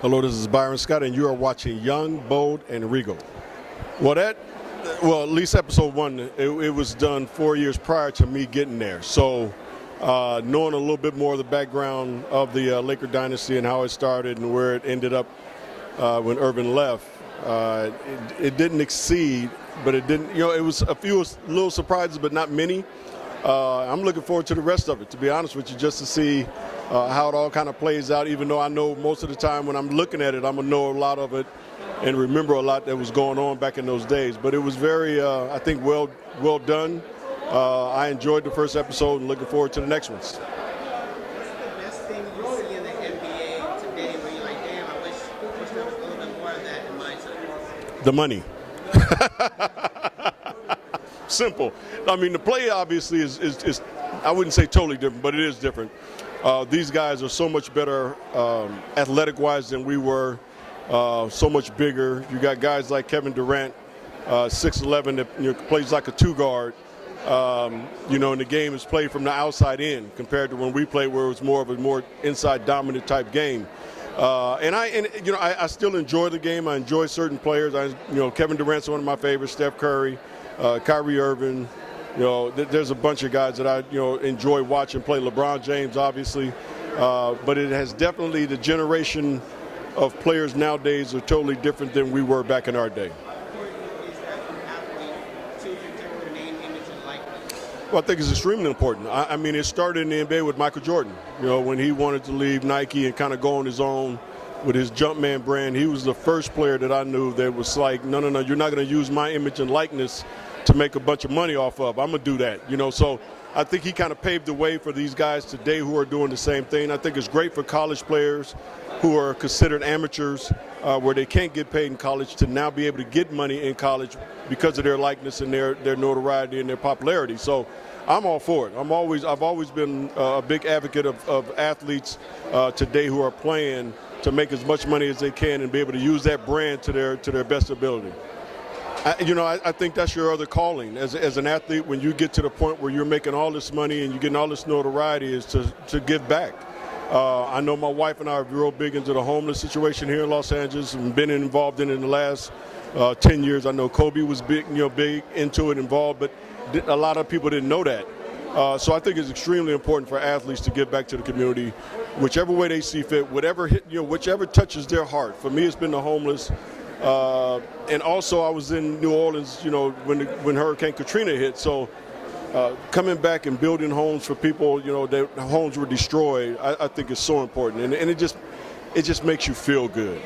Hello, this is Byron Scott, and you are watching Young, Bold, and Regal. Well, at least episode one, it was done 4 years prior to me getting there. So, knowing a little bit more of the background of the Laker dynasty and how it started and where it ended up when Irvin left, it didn't exceed, but it didn't. It was a few little surprises, but not many. I'm looking forward to the rest of it, to be honest with you, just to see how it all kind of plays out, even though I know most of the time when I'm looking at it, I'm going to know a lot of it and remember a lot that was going on back in those days. But it was very, I think, well done. I enjoyed the first episode and looking forward to the next ones. What's the best thing you see in the NBA today where you're like, damn, I wish there was a little bit more of that in my time? The money. Simple. I mean, the play obviously is I wouldn't say totally different, but it is different. These guys are so much better athletic-wise than we were, so much bigger. You got guys like Kevin Durant, 6'11", that plays like a two-guard. And the game is played from the outside in compared to when we played where it was more of a more inside dominant type game. I still enjoy the game. I enjoy certain players. Kevin Durant's one of my favorites, Steph Curry, Kyrie Irving. There's a bunch of guys that I enjoy watching play. LeBron James, obviously, but it has definitely the generation of players nowadays are totally different than we were back in our day. Well, I think it's extremely important. I mean, it started in the NBA with Michael Jordan. When he wanted to leave Nike and kind of go on his own with his Jumpman brand, he was the first player that I knew that was like, no, you're not going to use my image and likeness to make a bunch of money off of. I'm going to do that. So I think he kind of paved the way for these guys today who are doing the same thing. I think it's great for college players who are considered amateurs where they can't get paid in college to now be able to get money in college because of their likeness and their notoriety and their popularity. So I'm all for it. I've always been a big advocate of athletes today who are playing to make as much money as they can and be able to use that brand to their best ability. I think that's your other calling as an athlete. When you get to the point where you're making all this money and you're getting all this notoriety, is to give back. I know my wife and I are real big into the homeless situation here in Los Angeles and been involved in it in the last 10 years. I know Kobe was big into it, involved, but a lot of people didn't know that. So I think it's extremely important for athletes to give back to the community, whichever way they see fit, whichever touches their heart. For me, it's been the homeless. And also, I was in New Orleans, when Hurricane Katrina hit. So coming back and building homes for people, their homes were destroyed, I think is so important. And it just makes you feel good.